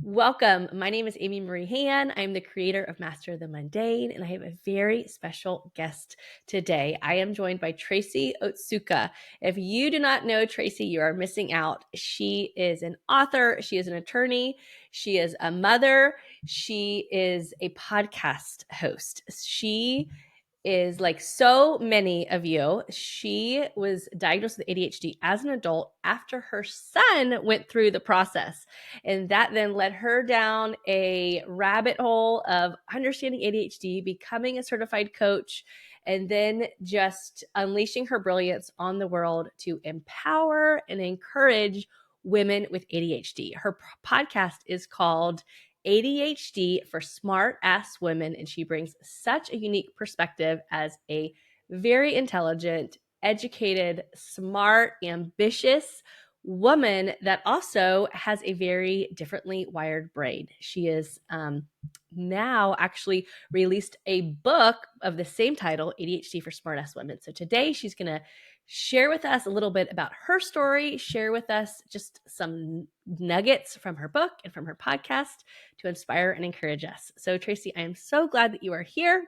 Welcome. My name is Amy Marie Han. I'm the creator of Master the Mundane, and I have a very special guest today. I am joined by Tracy Otsuka. If you do not know Tracy, you are missing out. She is an author, she is an attorney, she is a mother, she is a podcast host. She is like so many of you. She was diagnosed with ADHD as an adult after her son went through the process. And that then led her down a rabbit hole of understanding ADHD, becoming a certified coach, and then just unleashing her brilliance on the world to empower and encourage women with ADHD. Her podcast is called ADHD for Smart Ass Women, and she brings such a unique perspective as a very intelligent, educated, smart, ambitious woman that also has a very differently wired brain. She is now actually released a book of the same title, ADHD for Smart Ass Women. So today she's going to share with us a little bit about her story, share with us just some nuggets from her book and from her podcast to inspire and encourage us. So, Tracy, I am so glad that you are here.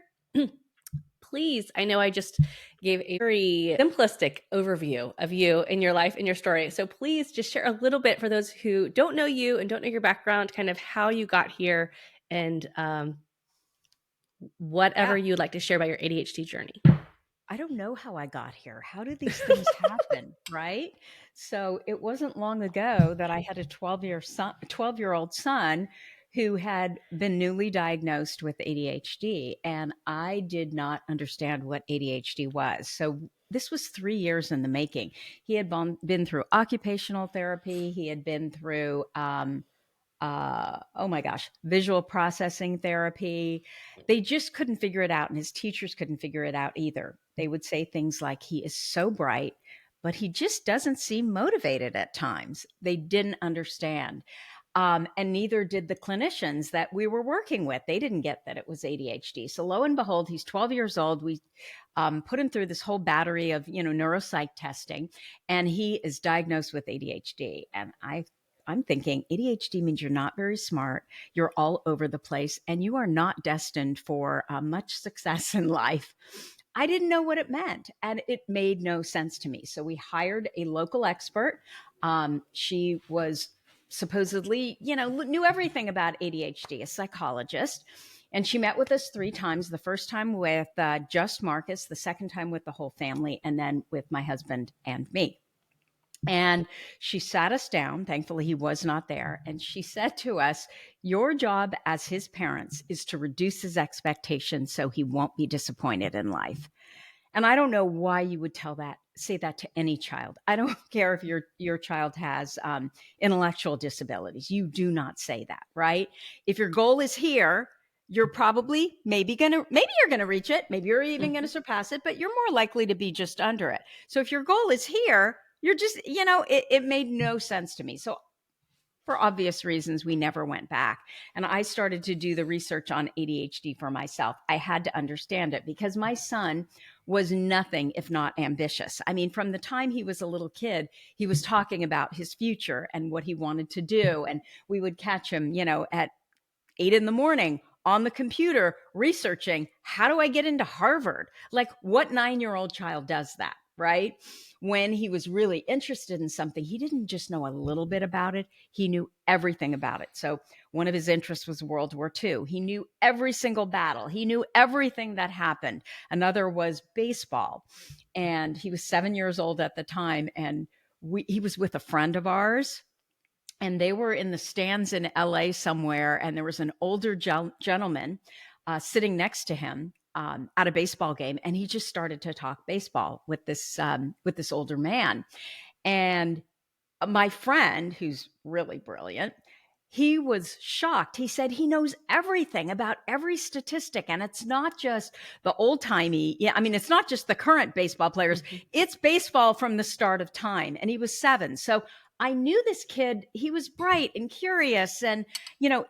Please, I know I just gave a very simplistic overview of you and your life and your story. So please just share a little bit for those who don't know you and don't know your background, kind of how you got here and whatever Yeah. you'd like to share about your ADHD journey. I don't know how I got here. How did these things happen, right? So it wasn't long ago that I had a 12-year-old son who had been newly diagnosed with ADHD, and I did not understand what ADHD was. So this was 3 years in the making. He had been through occupational therapy. He had been through oh my gosh, visual processing therapy. They just couldn't figure it out. And his teachers couldn't figure it out either. They would say things like, he is so bright, but he just doesn't seem motivated at times. They didn't understand. And neither did the clinicians that we were working with. They didn't get that it was ADHD. So lo and behold, he's 12 years old. We put him through this whole battery of, neuropsych testing, and he is diagnosed with ADHD. And I'm thinking ADHD means you're not very smart, you're all over the place, and you are not destined for much success in life. I didn't know what it meant, and it made no sense to me. So we hired a local expert. She was supposedly, knew everything about ADHD, a psychologist. And she met with us 3 times, the first time with just Marcus, the second time with the whole family, and then with my husband and me. And she sat us down. Thankfully, he was not there. And she said to us, your job as his parents is to reduce his expectations so he won't be disappointed in life. And I don't know why you would say that to any child. I don't care if your child has intellectual disabilities. You do not say that, right? If your goal is here, you're probably maybe you're gonna reach it. Maybe you're even gonna surpass it, but you're more likely to be just under it. So if your goal is here, you're just, it made no sense to me. So for obvious reasons, we never went back. And I started to do the research on ADHD for myself. I had to understand it because my son was nothing if not ambitious. I mean, from the time he was a little kid, he was talking about his future and what he wanted to do. And we would catch him, at 8 in the morning on the computer researching, how do I get into Harvard? Like, what 9-year-old child does that, right? When he was really interested in something, he didn't just know a little bit about it, he knew everything about it. So one of his interests was World War II. He knew every single battle, he knew everything that happened. Another was baseball. And he was 7 years old at the time. And he was with a friend of ours, and they were in the stands in LA somewhere, and there was an older gentleman sitting next to him at a baseball game, and he just started to talk baseball with this older man. And my friend, who's really brilliant, he was shocked. He said he knows everything about every statistic, and it's not just the old timey. Yeah, I mean, it's not just the current baseball players. It's baseball from the start of time. And he was 7, so I knew this kid. He was bright and curious, and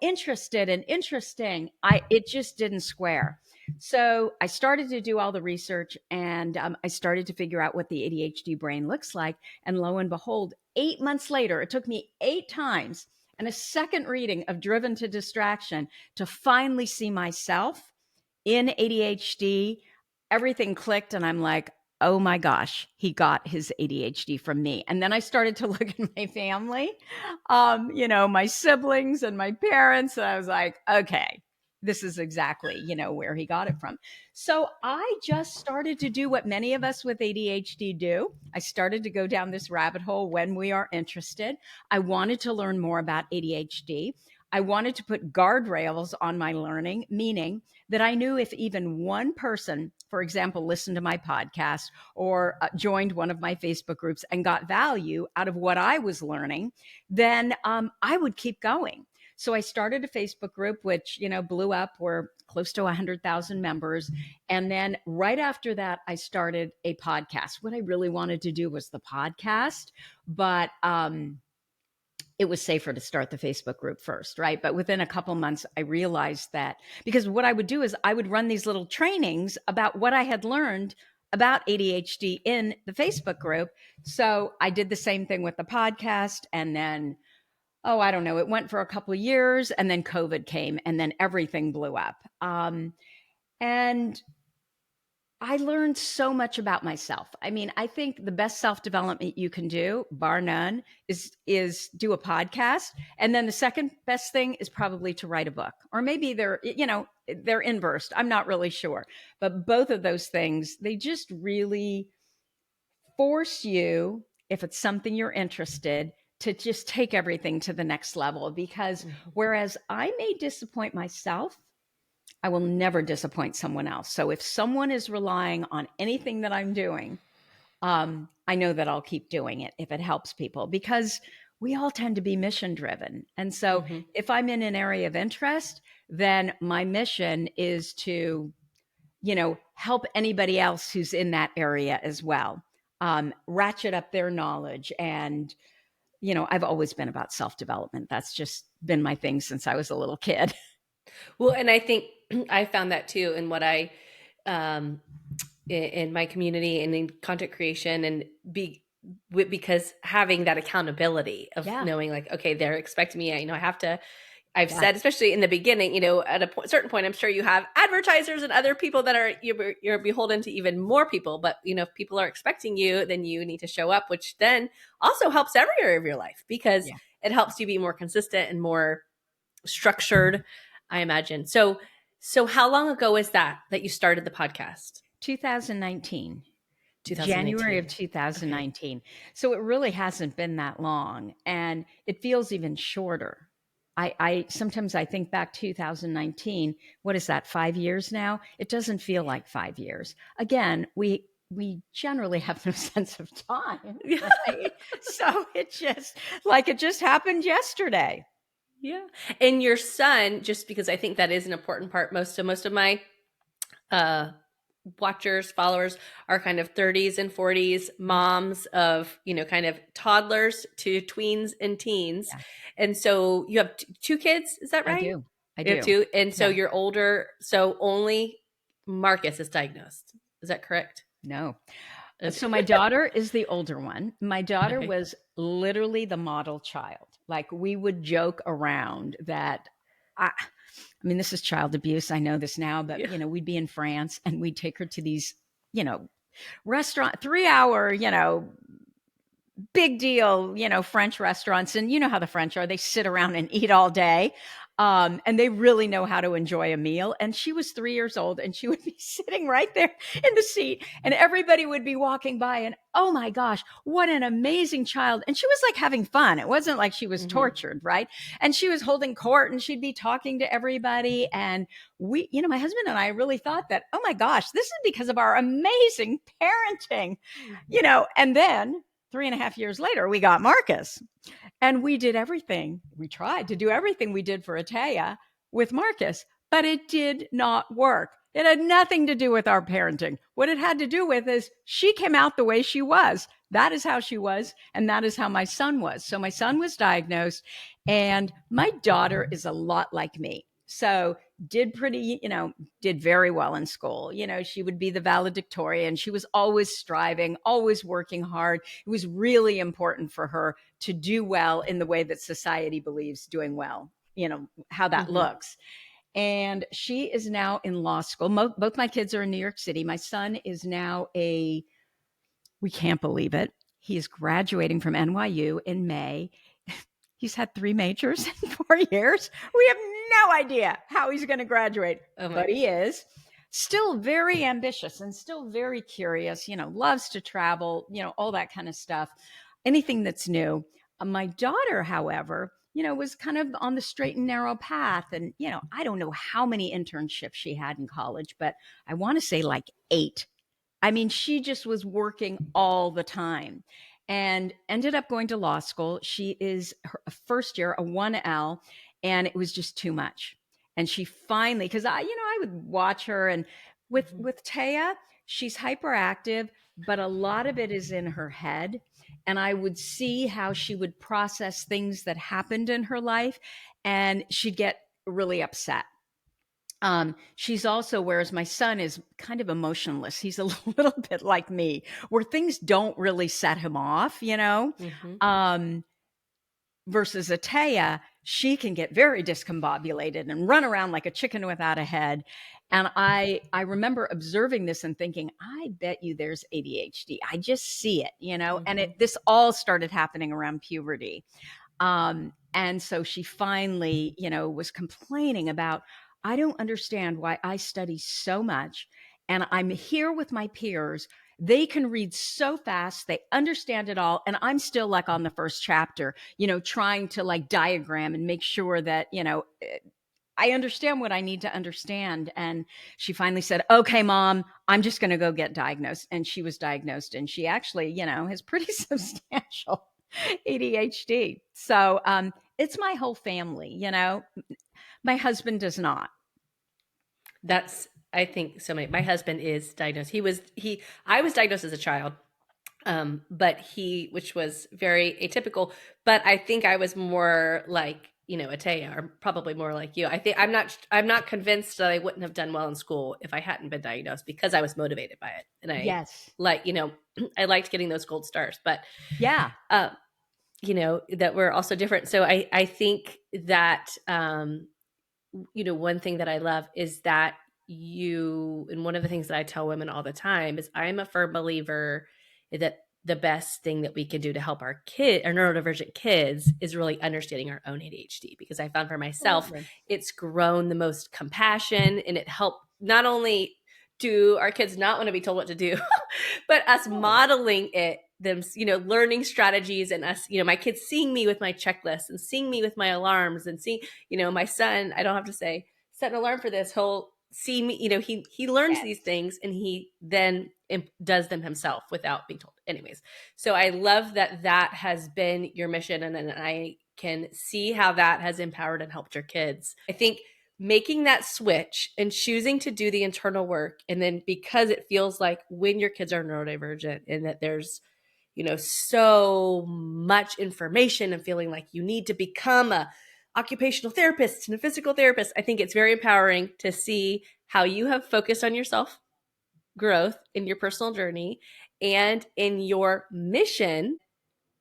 interested and interesting. It just didn't square. So I started to do all the research, and I started to figure out what the ADHD brain looks like. And lo and behold, 8 months later, it took me 8 times. and a second reading of Driven to Distraction to finally see myself in ADHD. Everything clicked, and I'm like, oh my gosh, he got his ADHD from me. And then I started to look at my family, my siblings and my parents, and I was like, okay, this is exactly, where he got it from. So I just started to do what many of us with ADHD do. I started to go down this rabbit hole when we are interested. I wanted to learn more about ADHD. I wanted to put guardrails on my learning, meaning that I knew if even one person, for example, listened to my podcast or joined one of my Facebook groups and got value out of what I was learning, then I would keep going. So I started a Facebook group, which, blew up. We're close to 100,000 members. And then right after that, I started a podcast. What I really wanted to do was the podcast, but it was safer to start the Facebook group first, right? But within a couple months, I realized that, because what I would do is I would run these little trainings about what I had learned about ADHD in the Facebook group. So I did the same thing with the podcast. And then, I don't know, it went for a couple of years, and then COVID came, and then everything blew up. And I learned so much about myself. I mean, I think the best self-development you can do, bar none, is do a podcast. And then the second best thing is probably to write a book. Or maybe they're inversed. I'm not really sure. But both of those things, they just really force you, if it's something you're interested, to just take everything to the next level. Because whereas I may disappoint myself, I will never disappoint someone else. So if someone is relying on anything that I'm doing, I know that I'll keep doing it if it helps people, because we all tend to be mission driven. And so if I'm in an area of interest, then my mission is to, help anybody else who's in that area as well, ratchet up their knowledge. And, I've always been about self-development. That's just been my thing since I was a little kid. Well, and I think I found that too in what I, in my community and in content creation, and because having that accountability of knowing like, okay, they're expecting me, I have to, I've said, especially in the beginning, at a certain point, I'm sure you have advertisers and other people that are, you're beholden to even more people, but if people are expecting you, then you need to show up, which then also helps every area of your life, because it helps you be more consistent and more structured, I imagine. So how long ago is that you started the podcast? 2019. 2019. January of 2019. Okay. So it really hasn't been that long, and it feels even shorter. I sometimes I think back 2019, what is that, 5 years now? It doesn't feel like 5 years. Again, we generally have no sense of time, right? So it just happened yesterday. Yeah. And your son, just because I think that is an important part, most of my watchers, followers are kind of 30s and 40s moms of, kind of toddlers to tweens and teens. Yeah. And so you have two kids, is that right? I do. You have two. And so you're older. So only Marcus is diagnosed. Is that correct? No. So my daughter is the older one. My daughter was literally the model child. Like, we would joke around that I mean, this is child abuse. I know this now, but we'd be in France and we'd take her to these, restaurant, 3-hour, big deal, French restaurants. And you know how the French are, they sit around and eat all day. And they really know how to enjoy a meal. And she was 3 years old, and she would be sitting right there in the seat, and everybody would be walking by, and oh my gosh, what an amazing child. And she was like having fun. It wasn't like she was tortured, right? And she was holding court, and she'd be talking to everybody. And we, my husband and I really thought that, oh my gosh, this is because of our amazing parenting, and then 3.5 years later, we got Marcus. And we did everything. We tried to do everything we did for Ataya with Marcus, but it did not work. It had nothing to do with our parenting. What it had to do with is she came out the way she was. That is how she was, and that is how my son was. So my son was diagnosed, and my daughter is a lot like me. So did very well in school. She would be the valedictorian. She was always striving, always working hard. It was really important for her to do well in the way that society believes doing well, how that Mm-hmm. looks. And she is now in law school. Both my kids are in New York City. My son is now we can't believe it. He is graduating from NYU in May. He's had 3 majors in 4 years. We have no idea how he's going to graduate, Oh my but he goodness. is still very ambitious and still very curious, loves to travel, all that kind of stuff, anything that's new. My daughter, however, was kind of on the straight and narrow path. And, I don't know how many internships she had in college, but I want to say like 8. I mean, she just was working all the time and ended up going to law school. She is her first year, a 1L, and it was just too much. And she finally, because I would watch her, and with Mm-hmm. with Taya, she's hyperactive, but a lot of it is in her head. And I would see how she would process things that happened in her life, and she'd get really upset. She's also, whereas my son is kind of emotionless, he's a little bit like me, where things don't really set him off, Mm-hmm. um, versus Atea, she can get very discombobulated and run around like a chicken without a head. And I remember observing this and thinking, I bet you there's ADHD. I just see it, and Mm-hmm. this all started happening around puberty. And so she finally, was complaining about, I don't understand why I study so much and I'm here with my peers. They can read so fast, they understand it all. And I'm still like on the first chapter, trying to like diagram and make sure that, I understand what I need to understand. And she finally said, okay, mom, I'm just going to go get diagnosed. And she was diagnosed, and she actually, has pretty substantial ADHD. So it's my whole family, My husband does not. That's, I think so many. My husband is diagnosed. I was diagnosed as a child, but which was very atypical. But I think I was more like, Atea, or probably more like you. I think I'm not convinced that I wouldn't have done well in school if I hadn't been diagnosed, because I was motivated by it, and I Yes. like, I liked getting those gold stars. But Yeah. uh, that we're also different. So I think that one thing that I love is that and one of the things that I tell women all the time is, I'm a firm believer that the best thing that we can do to help our neurodivergent kids, is really understanding our own ADHD, because I found for myself, Absolutely. it's grown the most compassion, and it helped not only do our kids not want to be told what to do, but us Right. modeling it, them, learning strategies, and us, my kids seeing me with my checklists and seeing me with my alarms, and seeing, my son, I don't have to say, set an alarm for this. He'll see me, he learns these Yes. things, and he then does them himself without being told. Anyways, so I love that has been your mission, and then I can see how that has empowered and helped your kids. I think making that switch and choosing to do the internal work, and then, because it feels like when your kids are neurodivergent, and that there's so much information, and feeling like you need to become a occupational therapist and a physical therapist, I think it's very empowering to see how you have focused on yourself growth in your personal journey, and in your mission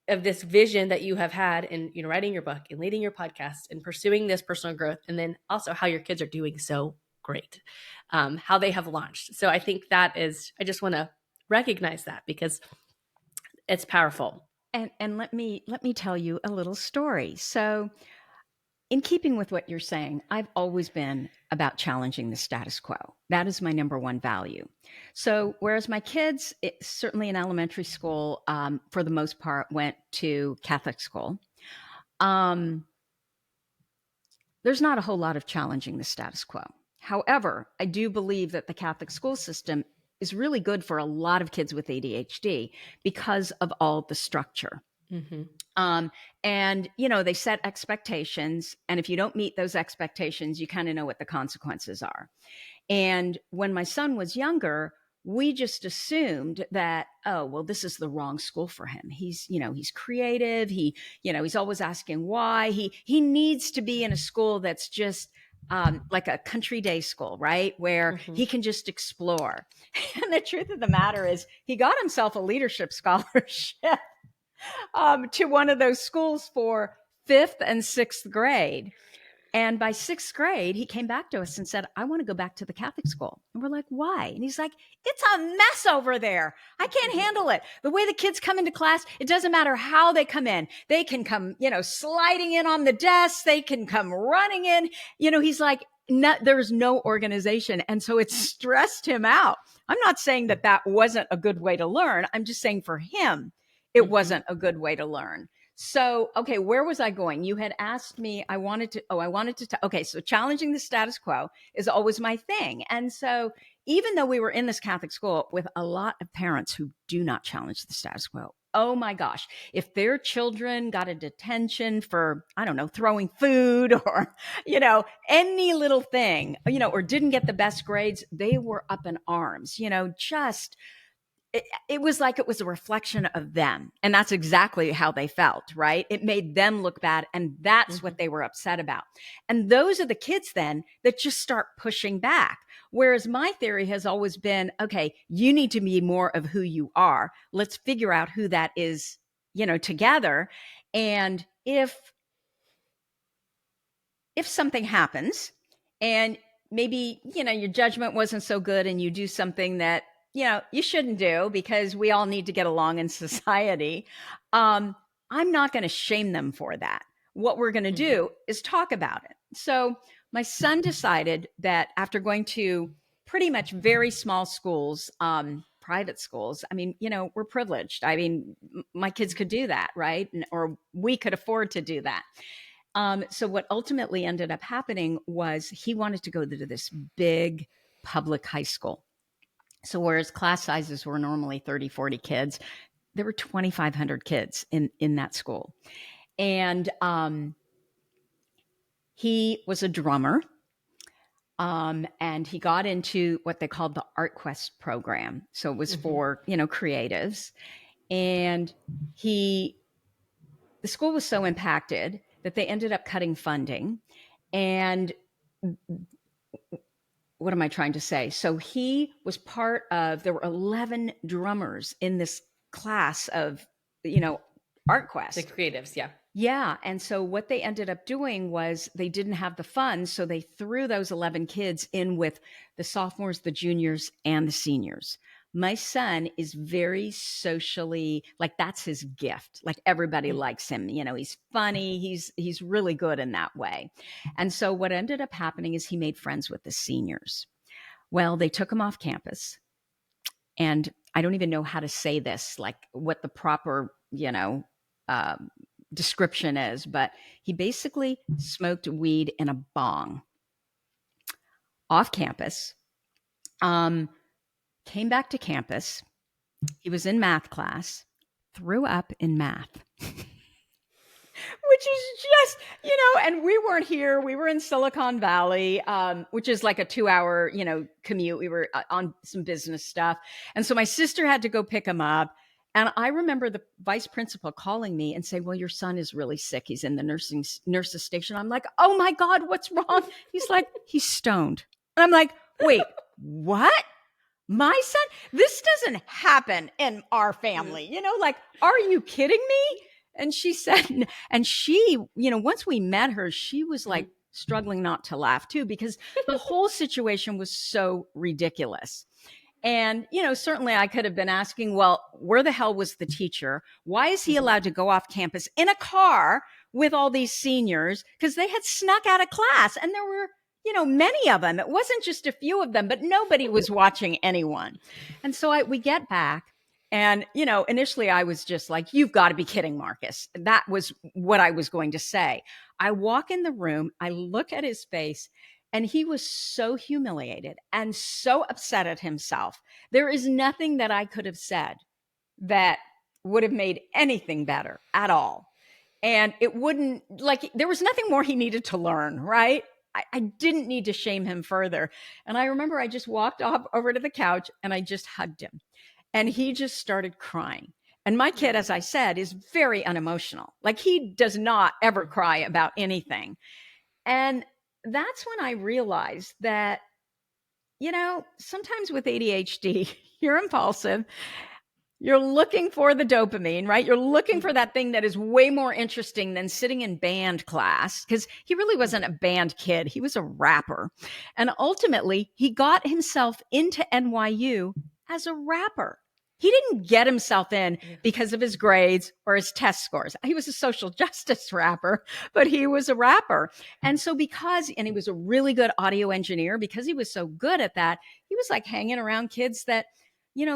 of this vision that you have had in, writing your book and leading your podcast and pursuing this personal growth, and then also how your kids are doing so great, how they have launched. So I think I just want to recognize that, because it's powerful. And let me tell you a little story. So, in keeping with what you're saying, I've always been about challenging the status quo. That is my number one value. So, whereas my kids, certainly in elementary school, for the most part, went to Catholic school, um, there's not a whole lot of challenging the status quo. However, I do believe that the Catholic school system is really good for a lot of kids with ADHD because of all the structure. Mm-hmm. Um, and, they set expectations. And if you don't meet those expectations, you kind of know what the consequences are. And when my son was younger, we just assumed that, oh, well, this is the wrong school for him. He's creative. He's always asking why. He needs to be in a school that's just like a country day school, right? Where Mm-hmm. he can just explore. And the truth of the matter is, he got himself a leadership scholarship. to one of those schools for fifth and sixth grade. And by sixth grade, he came back to us and said, I want to go back to the Catholic school. And we're like, why? And he's like, it's a mess over there. I can't handle it. The way the kids come into class, it doesn't matter how they come in. They can come, sliding in on the desk. They can come running in. He's like, there's no organization. And so it stressed him out. I'm not saying that wasn't a good way to learn. I'm just saying for him, it wasn't a good way to learn. So, okay, where was I going? You had asked me, okay, so challenging the status quo is always my thing. And so even though we were in this Catholic school with a lot of parents who do not challenge the status quo, oh my gosh, if their children got a detention for, I don't know, throwing food or, any little thing, or didn't get the best grades, they were up in arms, just it was like it was a reflection of them. And that's exactly how they felt, right? It made them look bad. And that's what they were upset about. And those are the kids then that just start pushing back. Whereas my theory has always been, okay, you need to be more of who you are. Let's figure out who that is, together. And if something happens and maybe, your judgment wasn't so good and you do something that, you shouldn't do because we all need to get along in society. I'm not going to shame them for that. What we're going to do is talk about it. So my son decided that after going to pretty much very small schools, private schools, I mean, we're privileged. I mean, my kids could do that, right? Or we could afford to do that. So what ultimately ended up happening was he wanted to go to this big public high school. So whereas class sizes were normally 30, 40 kids, there were 2,500 kids in that school. And he was a drummer. And he got into what they called the Art Quest program. So it was for, creatives. And the school was so impacted that they ended up cutting funding. And what am I trying to say? So he was there were 11 drummers in this class of, Art Quest. The creatives, yeah. Yeah. And so what they ended up doing was they didn't have the funds. So they threw those 11 kids in with the sophomores, the juniors, and the seniors. My son is very socially, like that's his gift. Like everybody likes him. He's funny. He's really good in that way. And so what ended up happening is he made friends with the seniors. Well, they took him off campus. And I don't even know how to say this, like what the proper, description is, but he basically smoked weed in a bong off campus. Came back to campus. He was in math class, threw up in math, which is just, and we weren't here. We were in Silicon Valley, which is like a 2-hour, commute. We were on some business stuff. And so my sister had to go pick him up. And I remember the vice principal calling me and say, well, your son is really sick. He's in the nurse's station. I'm like, oh my God, what's wrong? He's like, he's stoned. And I'm like, wait, what? My son? This doesn't happen in our family. Like, are you kidding me? And she said, and she, once we met her, she was like struggling not to laugh too, because the whole situation was so ridiculous. And, certainly I could have been asking, well, where the hell was the teacher? Why is he allowed to go off campus in a car with all these seniors? Because they had snuck out of class and there were, many of them. It wasn't just a few of them, but nobody was watching anyone. And so we get back and, initially I was just like, you've got to be kidding, Marcus. That was what I was going to say. I walk in the room, I look at his face, and he was so humiliated and so upset at himself. There is nothing that I could have said that would have made anything better at all. And it wouldn't, there was nothing more he needed to learn, right? I didn't need to shame him further. And I remember I just walked off over to the couch and I just hugged him. And he just started crying. And my kid, as I said, is very unemotional. Like he does not ever cry about anything. And that's when I realized that, sometimes with ADHD, you're impulsive. You're looking for the dopamine, right? You're looking for that thing that is way more interesting than sitting in band class, because he really wasn't a band kid. He was a rapper. And ultimately, he got himself into NYU as a rapper. He didn't get himself in Yeah. because of his grades or his test scores. He was a social justice rapper, but he was a rapper. And so and he was a really good audio engineer, because he was so good at that, he was like hanging around kids that,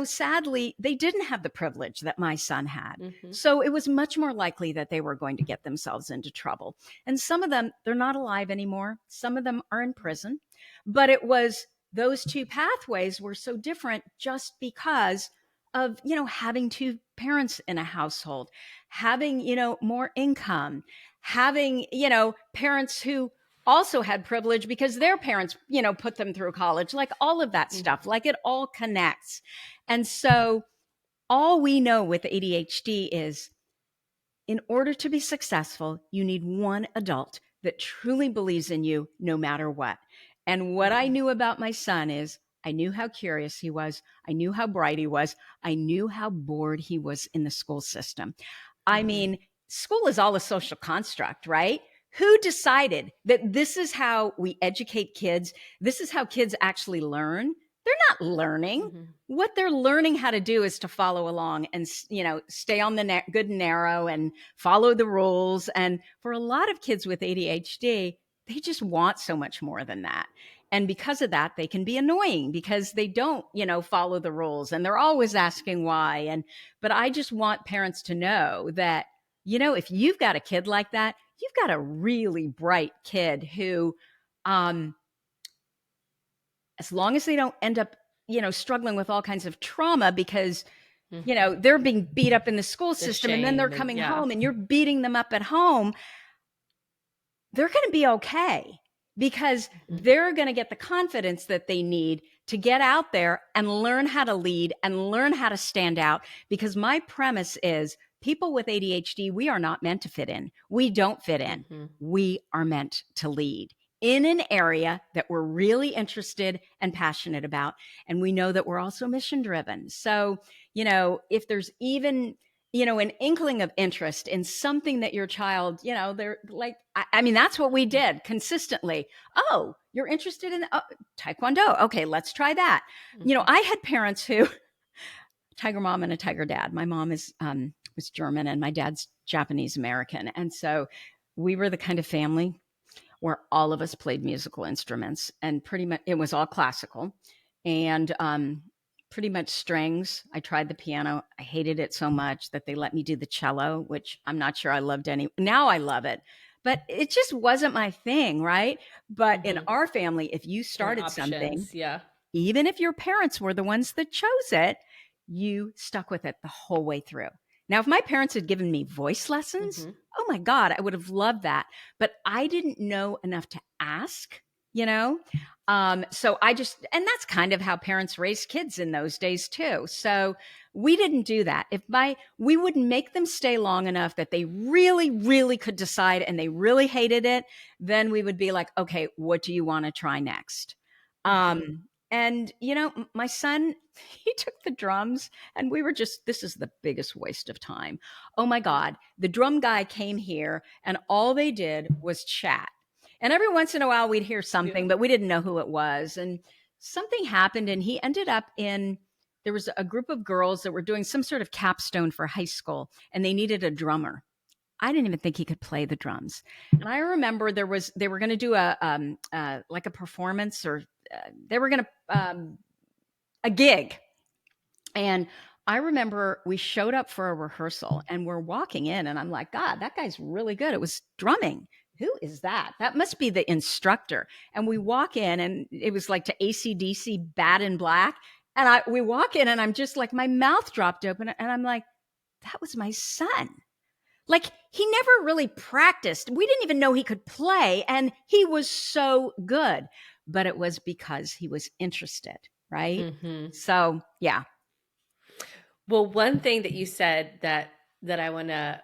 sadly, they didn't have the privilege that my son had. Mm-hmm. So it was much more likely that they were going to get themselves into trouble. And some of them, they're not alive anymore. Some of them are in prison. But it was those two pathways were so different just because of, having two parents in a household, having, more income, having, parents who also had privilege because their parents, put them through college, like all of that stuff, like it all connects. And so all we know with ADHD is, in order to be successful, you need one adult that truly believes in you no matter what. And what I knew about my son is, I knew how curious he was. I knew how bright he was. I knew how bored he was in the school system. I mean, school is all a social construct, right? Who decided that this is how we educate kids? This is how kids actually learn? They're not learning. Mm-hmm. What they're learning how to do is to follow along and, stay on the good and narrow and follow the rules. And for a lot of kids with ADHD, they just want so much more than that. And because of that, they can be annoying because they don't, follow the rules, and they're always asking why. But I just want parents to know that, if you've got a kid like that, you've got a really bright kid who, as long as they don't end up, struggling with all kinds of trauma because, they're being beat up in the school system, and then they're coming home and you're beating them up at home, they're going to be okay, because they're going to get the confidence that they need to get out there and learn how to lead and learn how to stand out. Because my premise is, people with ADHD, we are not meant to fit in. We don't fit in. We are meant to lead in an area that we're really interested and passionate about. And we know that we're also mission driven. So, if there's even, an inkling of interest in something that your child, they're like, I mean, that's what we did consistently. Oh, you're interested in Taekwondo. Okay, let's try that. I had parents who, tiger mom and a tiger dad. My mom was German and my dad's Japanese American. And so we were the kind of family where all of us played musical instruments, and pretty much it was all classical and pretty much strings. I tried the piano. I hated it so much that they let me do the cello, which I'm not sure I loved any. Now I love it, but it just wasn't my thing, right? But in our family, if you started something, even if your parents were the ones that chose it, you stuck with it the whole way through. Now, if my parents had given me voice lessons, oh my God, I would have loved that. But I didn't know enough to ask, so and that's kind of how parents raised kids in those days too. So we didn't do that. We would make them stay long enough that they really, really could decide and they really hated it. Then we would be like, okay, what do you want to try next? And, my son, he took the drums, and we were this is the biggest waste of time. Oh my God. The drum guy came here and all they did was chat. And every once in a while we'd hear something, but we didn't know who it was. And something happened, and he ended up there was a group of girls that were doing some sort of capstone for high school, and they needed a drummer. I didn't even think he could play the drums. And I remember they were going to do like a performance, or they were going to, a gig. And I remember we showed up for a rehearsal and we're walking in, and I'm like, God, that guy's really good. It was drumming. Who is that? That must be the instructor. And we walk in, and it was like to AC/DC, Bad in Black. And we walk in, and I'm just like, my mouth dropped open, and I'm like, that was my son. Like, he never really practiced. We didn't even know he could play, and he was so good. But it was because he was interested, right? So, yeah. Well, one thing that you said that I want to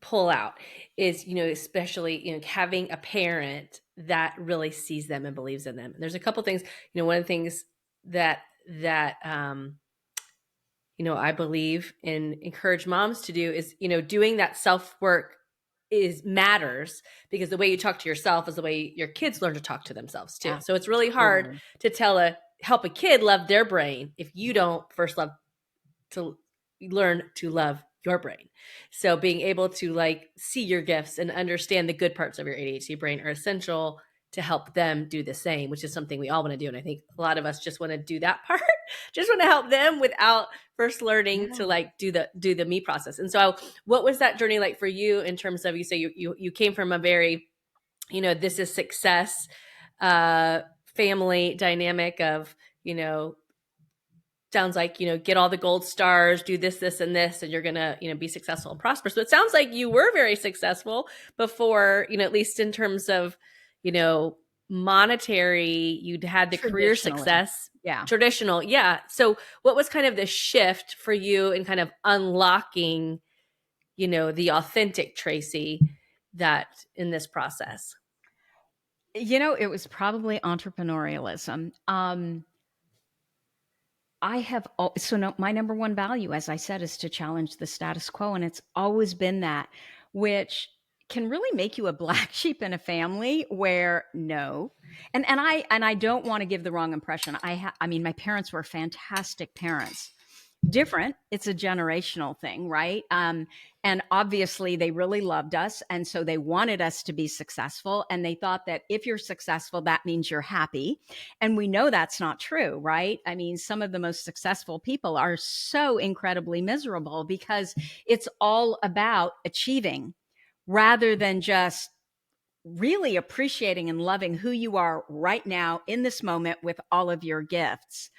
pull out is, especially, having a parent that really sees them and believes in them. And there's a couple things, one of the things that I believe and encourage moms to do is, doing that self work is matters, because the way you talk to yourself is the way your kids learn to talk to themselves too. Yeah, So it's really hard totally. to help a kid love their brain if you don't first love to learn to love your brain. So being able to like see your gifts and understand the good parts of your ADHD brain are essential to help them do the same, which is something we all want to do. And I think a lot of us just want to do that part, just want to help them without first learning to Yeah. like do the me process. And so what was that journey like for you in terms of, you say you came from a very, this is success family dynamic of, sounds like, get all the gold stars, do this and this, and you're gonna, be successful and prosper. So it sounds like you were very successful before, at least in terms of, you know monetary, you'd had the career Traditionally. success. Yeah. Traditional, yeah. So what was kind of the shift for you in kind of unlocking, the authentic Tracy that in this process? It was probably entrepreneurialism. So my number one value, as I said, is to challenge the status quo. And it's always been that, which can really make you a black sheep in a family where no. And I don't want to give the wrong impression. I mean, my parents were fantastic parents. Different. It's a generational thing, right? And obviously they really loved us. And so they wanted us to be successful. And they thought that if you're successful, that means you're happy. And we know that's not true, right? I mean, some of the most successful people are so incredibly miserable because it's all about achieving rather than just really appreciating and loving who you are right now in this moment with all of your gifts.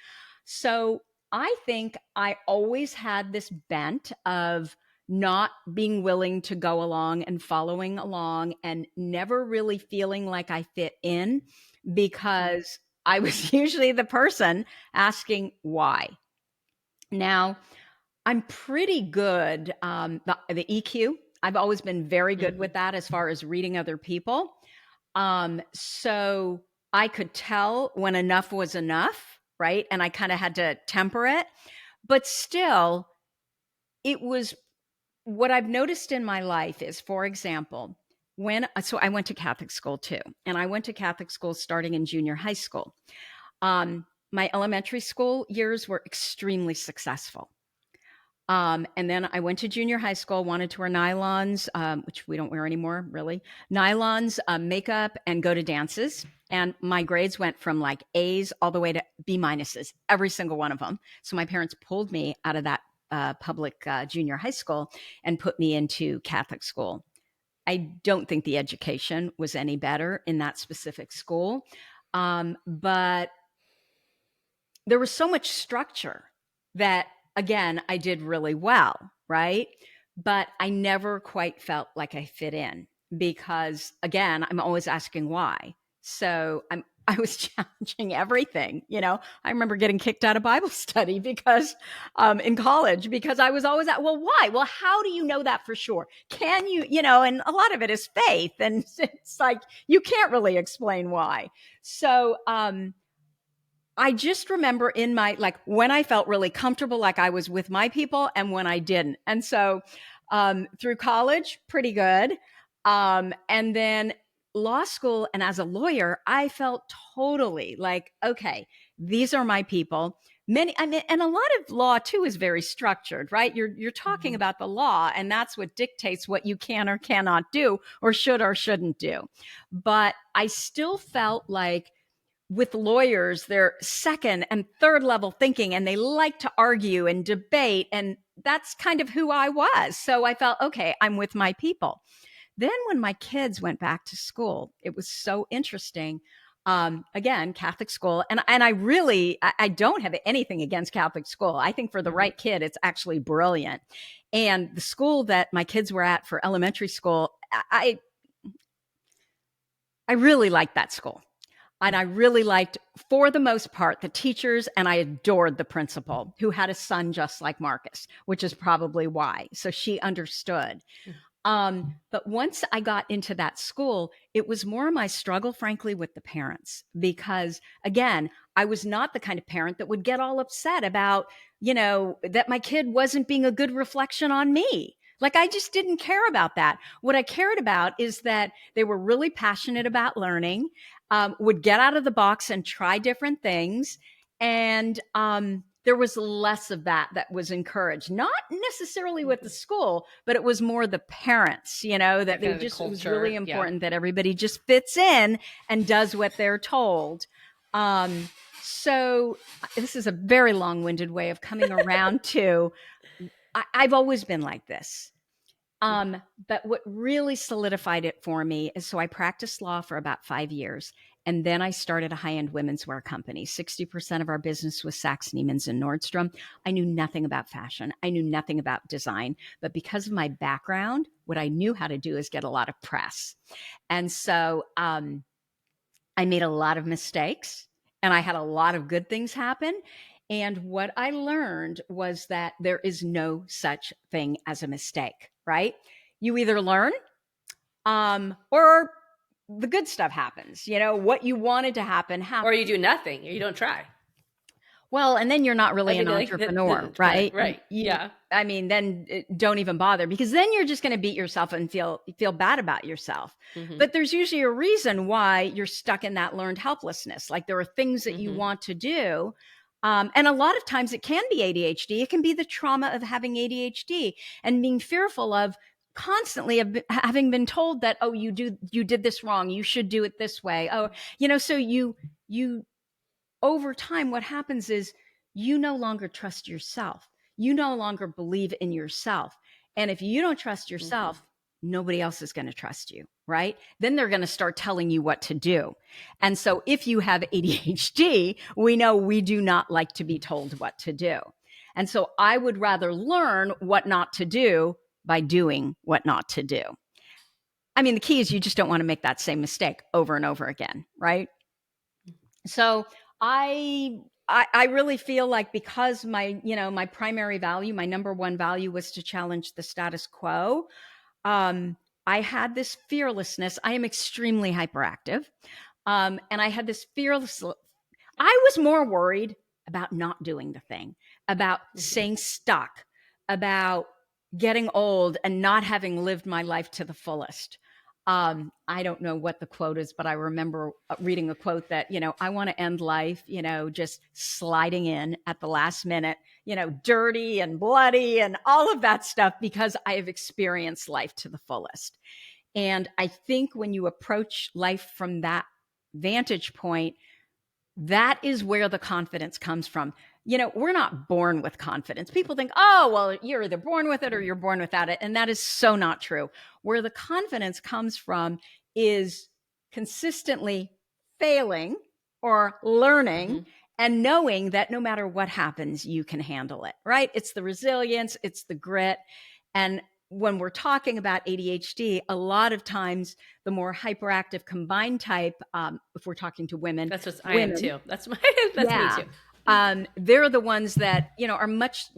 So I think I always had this bent of not being willing to go along and following along and never really feeling like I fit in because I was usually the person asking why. Now, I'm pretty good. The EQ, I've always been very good Mhm. with that as far as reading other people. So I could tell when enough was enough, right? And I kind of had to temper it. But still, it was what I've noticed in my life is, for example, so I went to Catholic school too, and I went to Catholic school starting in junior high school. My elementary school years were extremely successful. And then I went to junior high school, wanted to wear nylons, which we don't wear anymore, really. Nylons, makeup, and go to dances. And my grades went from like A's all the way to B minuses, every single one of them. So my parents pulled me out of that public junior high school and put me into Catholic school. I don't think the education was any better in that specific school. But there was so much structure that, again, I did really well, right? But I never quite felt like I fit in because, again, I'm always asking why. So I was challenging everything. I remember getting kicked out of Bible study because in college, because I was always at, well, why? Well, how do you know that for sure? Can you, and a lot of it is faith. And it's like, you can't really explain why. So, I just remember in my, like, when I felt really comfortable, like I was with my people, and when I didn't. And so through college, pretty good. And then law school, and as a lawyer, I felt totally like, okay, these are my people. I mean, and a lot of law too is very structured, right? You're talking Mhm. about the law, and that's what dictates what you can or cannot do, or should or shouldn't do. But I still felt like with lawyers, they're second and third level thinking, and they like to argue and debate. And that's kind of who I was. So I felt, okay, I'm with my people. Then when my kids went back to school, it was so interesting. Again, Catholic school. And I don't have anything against Catholic school. I think for the Mhm. right kid, it's actually brilliant. And the school that my kids were at for elementary school, I really liked that school. And I really liked, for the most part, the teachers, and I adored the principal who had a son just like Marcus, which is probably why. So she understood. But once I got into that school, it was more my struggle, frankly, with the parents, because again, I was not the kind of parent that would get all upset about, that my kid wasn't being a good reflection on me. Like, I just didn't care about that. What I cared about is that they were really passionate about learning, would get out of the box and try different things. And there was less of that was encouraged, not necessarily with the school, but it was more the parents, that they just, it was really important that everybody just fits in and does what they're told. So this is a very long-winded way of coming around to, I've always been like this. But what really solidified it for me is, so I practiced law for about 5 years. And then I started a high-end women's wear company. 60% of our business was Saks, Neiman's, and Nordstrom. I knew nothing about fashion. I knew nothing about design. But because of my background, what I knew how to do is get a lot of press. And so I made a lot of mistakes, and I had a lot of good things happen. And what I learned was that there is no such thing as a mistake, right? You either learn, or the good stuff happens. What you wanted to happen happens. Or you do nothing, or you don't try. Well, and then you're not really an entrepreneur, right? Right. I mean, then don't even bother, because then you're just going to beat yourself and feel bad about yourself. Mm-hmm. But there's usually a reason why you're stuck in that learned helplessness. Like, there are things that you want to do. And a lot of times it can be ADHD. It can be the trauma of having ADHD and being fearful of constantly having been told that, oh, you did this wrong. You should do it this way. Oh, so you over time, what happens is you no longer trust yourself. You no longer believe in yourself. And if you don't trust yourself, nobody else is going to trust you, right? Then they're going to start telling you what to do. And so if you have ADHD, we know we do not like to be told what to do. And so I would rather learn what not to do by doing what not to do. I mean, the key is you just don't want to make that same mistake over and over again, right? So I really feel like, because my primary value, my number one value, was to challenge the status quo. I had this fearlessness. I am extremely hyperactive. And I had this fearlessness. I was more worried about not doing the thing, about staying stuck, about getting old and not having lived my life to the fullest. I don't know what the quote is, but I remember reading a quote that, I want to end life, just sliding in at the last minute, dirty and bloody and all of that stuff, because I have experienced life to the fullest. And I think when you approach life from that vantage point, that is where the confidence comes from. We're not born with confidence. People think, oh, well, you're either born with it or you're born without it. And that is so not true. Where the confidence comes from is consistently failing or learning and knowing that no matter what happens, you can handle it, right? It's the resilience, it's the grit. And when we're talking about ADHD, a lot of times the more hyperactive combined type, if we're talking to women, that's what I am too. That's me too. They're the ones that, are much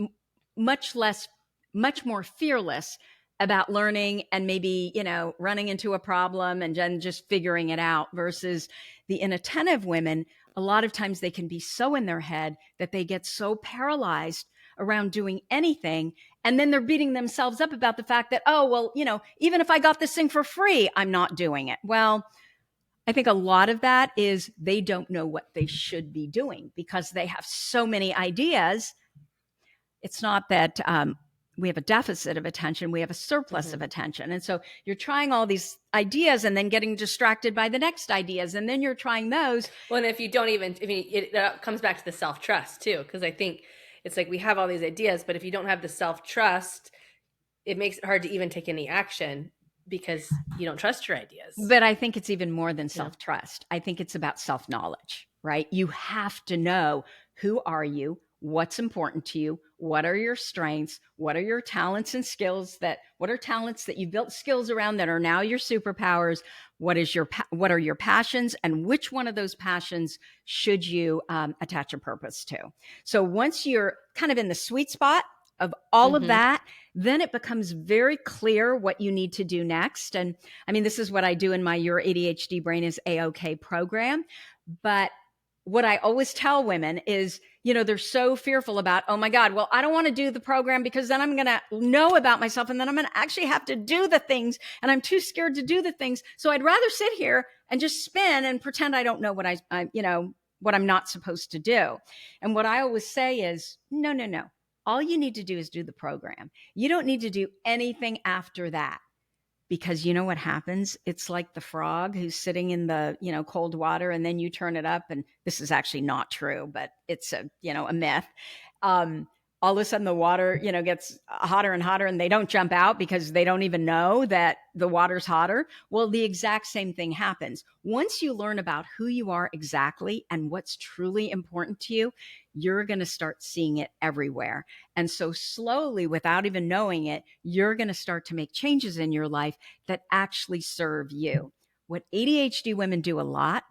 more fearless about learning and maybe, running into a problem and then just figuring it out, versus the inattentive women. A lot of times they can be so in their head that they get so paralyzed around doing anything. And then they're beating themselves up about the fact that, oh, well, even if I got this thing for free, I'm not doing it. Well, I think a lot of that is they don't know what they should be doing because they have so many ideas. It's not that we have a deficit of attention. We have a surplus of attention. And so you're trying all these ideas and then getting distracted by the next ideas. And then you're trying those. Well, and if you don't even, it comes back to the self-trust too. Because I think it's like we have all these ideas, but if you don't have the self-trust, it makes it hard to even take any action because you don't trust your ideas. But I think it's even more than self-trust. I think it's about self-knowledge, right? You have to know, who are you? What's important to you? What are your strengths? What are your talents and skills what are talents that you built skills around that are now your superpowers? What are your passions? And which one of those passions should you attach a purpose to? So once you're kind of in the sweet spot of all of Mm-hmm. that, then it becomes very clear what you need to do next. And I mean, this is what I do in my Your ADHD Brain is A-OK program. But what I always tell women is, they're so fearful about, oh my God, well, I don't want to do the program because then I'm going to know about myself and then I'm going to actually have to do the things. And I'm too scared to do the things. So I'd rather sit here and just spin and pretend I don't know what what I'm not supposed to do. And what I always say is, no, no, no. All you need to do is do the program. You don't need to do anything after that. Because you know what happens? It's like the frog who's sitting in the, cold water and then you turn it up. And this is actually not true, but it's a myth. Um, all of a sudden the water, gets hotter and hotter and they don't jump out because they don't even know that the water's hotter. Well, the exact same thing happens. Once you learn about who you are exactly and what's truly important to you, you're going to start seeing it everywhere. And so slowly, without even knowing it, you're going to start to make changes in your life that actually serve you. What ADHD women do a lot,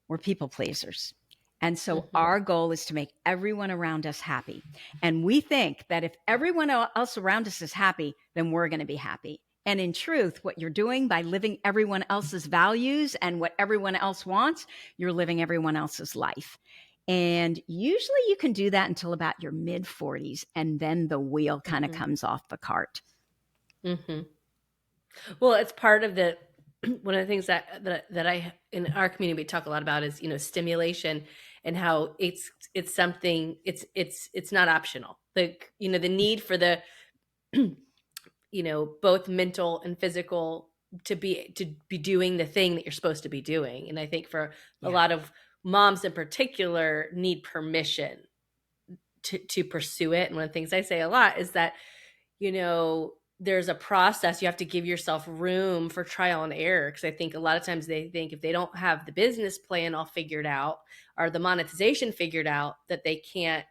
we're people pleasers. And so Mm-hmm. our goal is to make everyone around us happy. And we think that if everyone else around us is happy, then we're going to be happy. And in truth, what you're doing by living everyone else's values and what everyone else wants, you're living everyone else's life. And usually you can do that until about your mid 40s. And then the wheel kind of Mm-hmm. comes off the cart. Mm-hmm. Well, it's part of the one of the things that I in our community we talk a lot about is stimulation and how it's something it's not optional. The need for the both mental and physical to be doing the thing that you're supposed to be doing. And I think for a Yeah. lot of moms in particular need permission to pursue it. And one of the things I say a lot is that there's a process. You have to give yourself room for trial and error, because I think a lot of times they think if they don't have the business plan all figured out or the monetization figured out, that they can't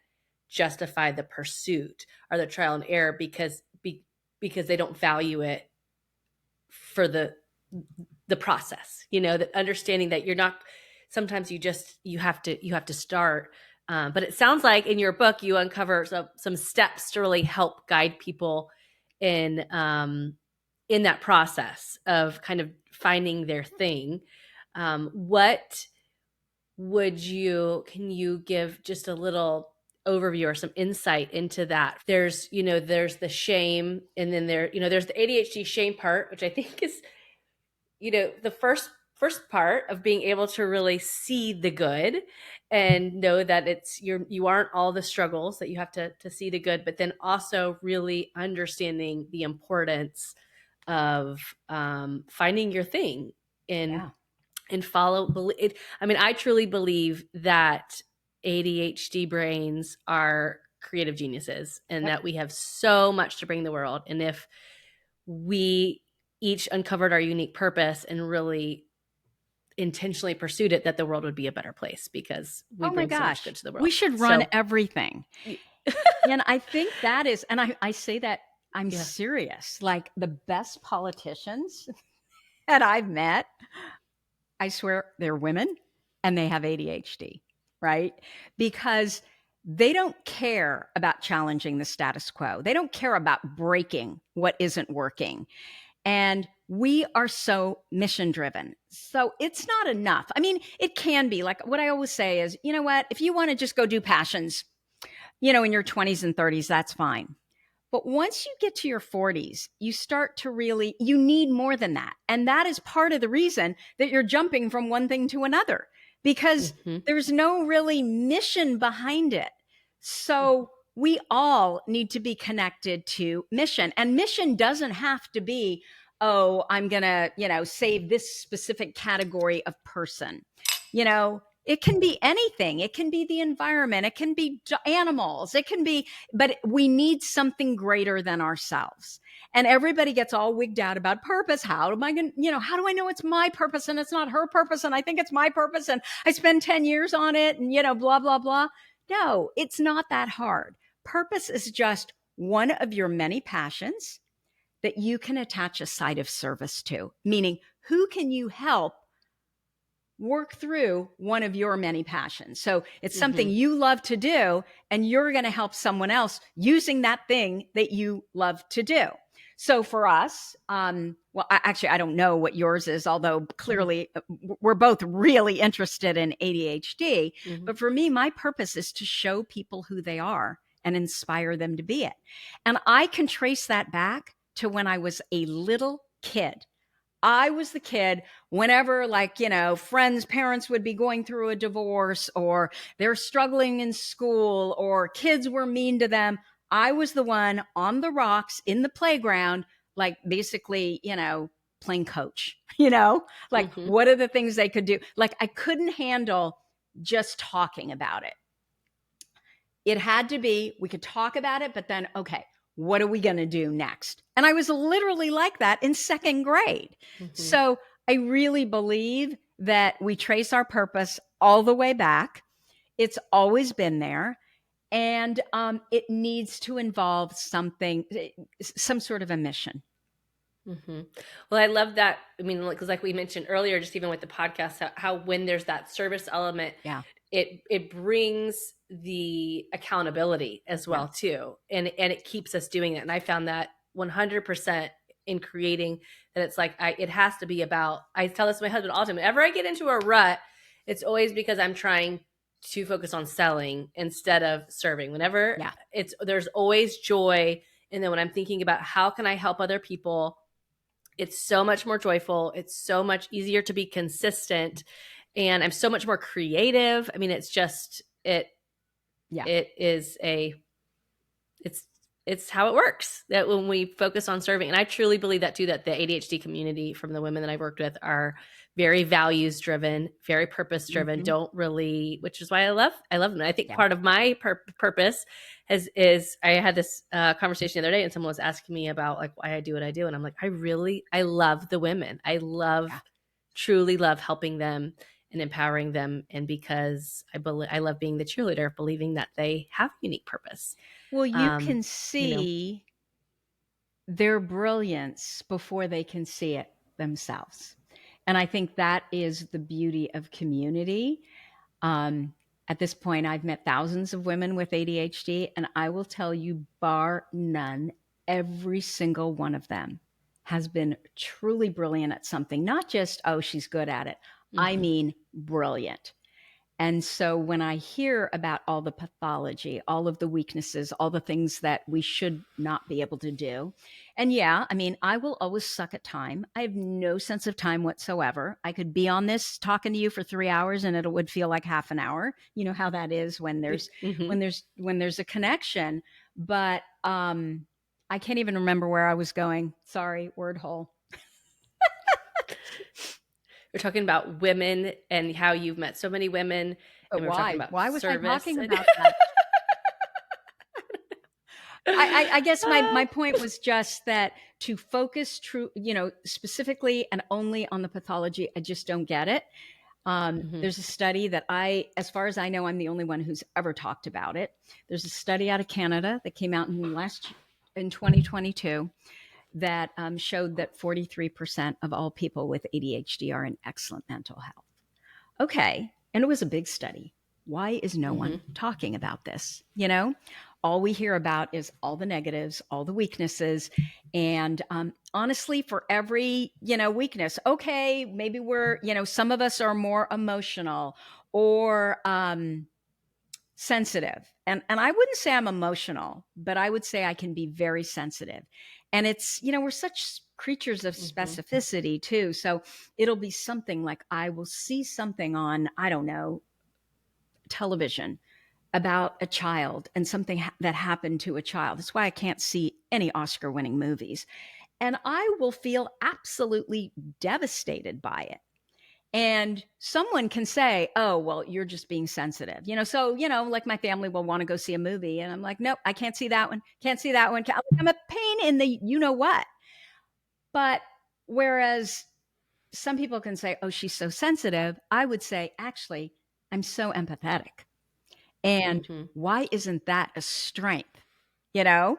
justify the pursuit or the trial and error because they don't value it for the process. That understanding that you're not, sometimes you have to start. But it sounds like in your book you uncover some steps to really help guide people in that process of kind of finding their thing. What can you give just a little overview or some insight into that? There's the shame, and then there's the ADHD shame part, which I think is the first part of being able to really see the good and know that you aren't all the struggles, that you have to see the good, but then also really understanding the importance of finding your thing and Yeah. follow it. I mean, I truly believe that ADHD brains are creative geniuses and Yep. that we have so much to bring the world. And if we each uncovered our unique purpose and really intentionally pursued it, that the world would be a better place, because we Oh my bring so much good gosh. to the We world. should run So everything. And I think that is, and I say that I'm yeah. serious. Like the best politicians that I've met, I swear they're women and they have ADHD, right? Because they don't care about challenging the status quo. They don't care about breaking what isn't working. And we are so mission driven. So it's not enough. I mean, it can be like what I always say is, you know what? If you want to just go do passions, in your 20s and 30s, that's fine. But once you get to your 40s, you start to really, you need more than that. And that is part of the reason that you're jumping from one thing to another, because Mm-hmm. there's no really mission behind it. So we all need to be connected to mission. And mission doesn't have to be, oh, I'm going to, save this specific category of person. It can be anything. It can be the environment. It can be animals. It can be, but we need something greater than ourselves. And everybody gets all wigged out about purpose. How am I going to, how do I know it's my purpose and it's not her purpose? And I think it's my purpose and I spend 10 years on it and, blah, blah, blah. No, it's not that hard. Purpose is just one of your many passions that you can attach a side of service to, meaning who can you help work through one of your many passions. So it's something Mm-hmm. you love to do, and you're going to help someone else using that thing that you love to do. So for us, well, I don't know what yours is, although clearly we're both really interested in ADHD. Mm-hmm. But for me, my purpose is to show people who they are and inspire them to be it. And I can trace that back to when I was a little kid. I was the kid whenever, like, friends' parents would be going through a divorce, or they're struggling in school, or kids were mean to them. I was the one on the rocks in the playground, like basically, playing coach, like Mm-hmm. what are the things they could do? Like I couldn't handle just talking about it. It had to be, we could talk about it, but then, okay, what are we going to do next? And I was literally like that in second grade. Mm-hmm. So I really believe that we trace our purpose all the way back. It's always been there. And it needs to involve something, some sort of a mission. Mm-hmm. Well, I love that. I mean, because like we mentioned earlier, just even with the podcast, how when there's that service element, Yeah. it brings the accountability as Yeah. well too, and it keeps us doing it. And I found that 100% in creating that. It's like it has to be about. I tell this to my husband all the time. Whenever I get into a rut, it's always because I'm trying to focus on selling instead of serving. Whenever Yeah. there's always joy, and then when I'm thinking about how can I help other people, it's so much more joyful. It's so much easier to be consistent, and I'm so much more creative. I mean, it's just Yeah. it is a it's how it works, that when we focus on serving. And I truly believe that too, that the ADHD community, from the women that I've worked with, are very values driven, very purpose driven, Mm-hmm. don't really, which is why I love them. I think Yeah. part of my purpose is I had this conversation the other day, and someone was asking me about like why I do what I do, and I'm like, I love the women. I truly love helping them and empowering them, and because I love being the cheerleader, believing that they have unique purpose. Well, you can You know, see their brilliance before they can see it themselves. And I think that is the beauty of community. Um, at this point, I've met thousands of women with ADHD, and I will tell you, bar none, every single one of them has been truly brilliant at something. Not just, oh, she's good at it. I mm-hmm, mean, brilliant. And so when I hear about all the pathology, all of the weaknesses, all the things that we should not be able to do. And yeah, I mean, I will always suck at time. I have no sense of time whatsoever. I could be on this talking to you for 3 hours and it would feel like half an hour. You know how that is when there's mm-hmm. when there's a connection. But I can't even remember where I was going. Sorry, word hole. We're talking about women and how you've met so many women, But and we were talking why? about Why was I service. talking And about that? I guess my point was just that to focus specifically and only on the pathology, I just don't get it. mm-hmm, There's a study that as far as I know, I'm the only one who's ever talked about it. There's a study out of Canada that came out in 2022 that showed that 43% of all people with ADHD are in excellent mental health. Okay. And it was a big study. Why is no mm-hmm, one talking about this? All we hear about is all the negatives, all the weaknesses. And honestly, for every, weakness, okay, maybe some of us are more emotional or sensitive. And I wouldn't say I'm emotional, but I would say I can be very sensitive. And it's, we're such creatures of mm-hmm. specificity too. So it'll be something like I will see something on, I don't know, television about a child and something that happened to a child. That's why I can't see any Oscar winning movies. And I will feel absolutely devastated by it. And someone can say, oh, well, you're just being sensitive. So, like my family will want to go see a movie. And I'm like, nope, I can't see that one. Can't see that one. I'm a pain in the you know what. But whereas some people can say, oh, she's so sensitive, I would say, actually, I'm so empathetic. And Mm-hmm. why isn't that a strength? You know?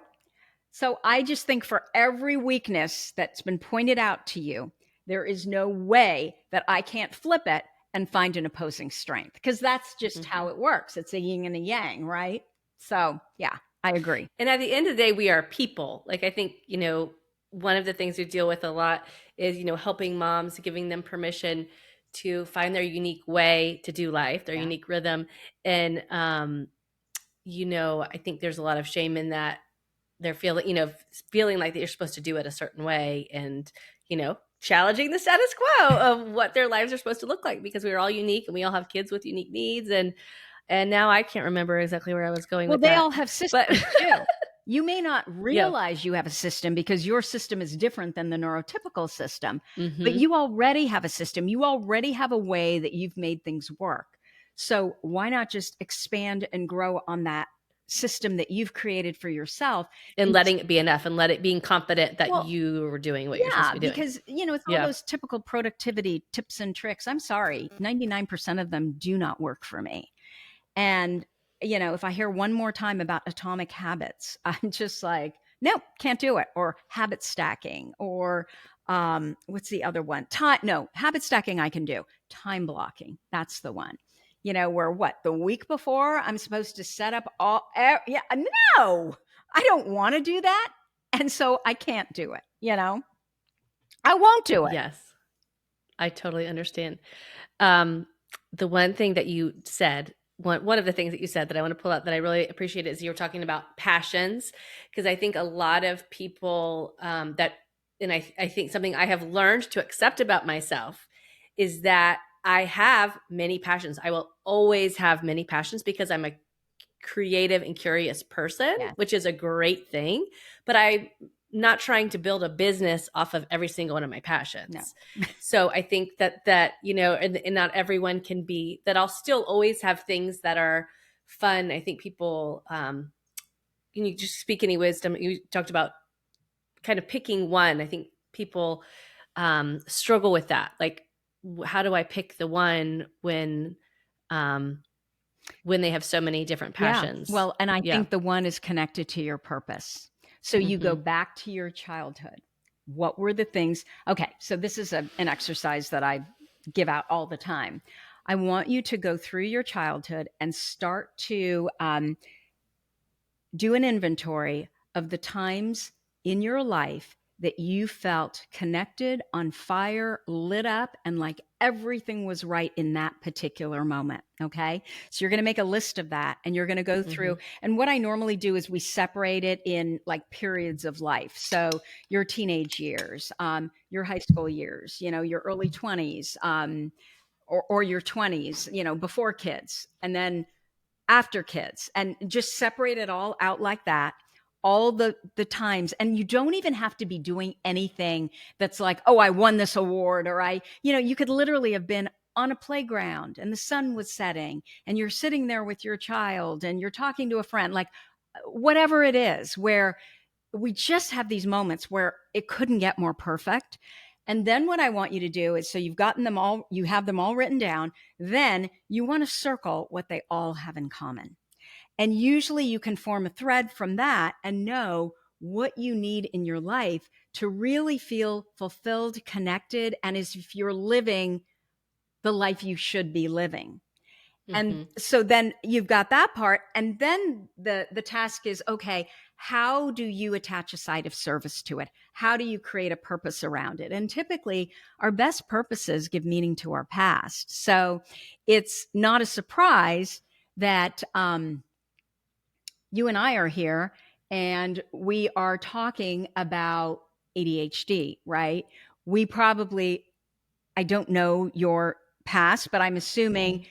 So I just think for every weakness that's been pointed out to you, there is no way that I can't flip it and find an opposing strength, because that's just how Mhm. it works. It's a yin and a yang, right? So, yeah, I agree. And at the end of the day, we are people. Like, I think, one of the things we deal with a lot is, helping moms, giving them permission to find their unique way to do life, their Yeah. unique rhythm. And, I think there's a lot of shame in that. They're feeling like that you're supposed to do it a certain way, and, challenging the status quo of what their lives are supposed to look like, because we are all unique and we all have kids with unique needs. And now I can't remember exactly where I was going Well, with they that. all have But systems too. You may not yeah. realize you have a system because your system is different than the neurotypical system, but Mhm. you already have a system. You already have a way that you've made things work. So why not just expand and grow on that system that you've created for yourself? And And letting it be enough, and being confident that well, you are doing what you're supposed yeah, to be doing. because it's all Yeah. those typical productivity tips and tricks. I'm sorry, 99% of them do not work for me. And, if I hear one more time about atomic habits, I'm just like, nope, can't do it. Or habit stacking, or what's the other one? No, habit stacking I can do. Time blocking, that's the one. Where what, the week before I'm supposed to set up yeah, no, I don't want to do that. And so I can't do it. I won't do it. Yes. I totally understand. Um, the one thing that you said, one of the things that you said that I want to pull out that I really appreciate is you were talking about passions, because I think a lot of people I think something I have learned to accept about myself is that I have many passions. I will always have many passions because I'm a creative and curious person, Yes. which is a great thing. But I'm not trying to build a business off of every single one of my No. passions. So I think and not everyone can be that. I'll still always have things that are fun. I think people, can you just speak any wisdom? You talked about kind of picking one. I think people struggle with that. Like, how do I pick the one um, when they have so many different Yeah. passions? Well, and I Yeah. think the one is connected to your purpose. So you go Mm-hmm. back to your childhood. What were the things? Okay. So this is an exercise that I give out all the time. I want you to go through your childhood and start to do an inventory of the times in your life that you felt connected, on fire, lit up, and like everything was right in that particular moment. Okay. So you're going to make a list of that and you're going to go Mm-hmm. through. And what I normally do is we separate it in like periods of life. So your teenage years, your high school years, your early 20s, or your 20s, before kids, and then after kids, and just separate it all out like that, all the times. And you don't even have to be doing anything that's like, oh, I won this award, or you could literally have been on a playground and the sun was setting and you're sitting there with your child and you're talking to a friend, like whatever it is, where we just have these moments where it couldn't get more perfect. And then what I want you to do is, so you've gotten them all, you have them all written down, then you want to circle what they all have in common. And usually you can form a thread from that and know what you need in your life to really feel fulfilled, connected, and as if you're living the life you should be living. And Mm-hmm. so then you've got that part. And then the task is, okay, how do you attach a side of service to it? How do you create a purpose around it? And typically our best purposes give meaning to our past. So it's not a surprise that you and I are here and we are talking about ADHD, right? We probably, I don't know your past, but I'm Mm-hmm. assuming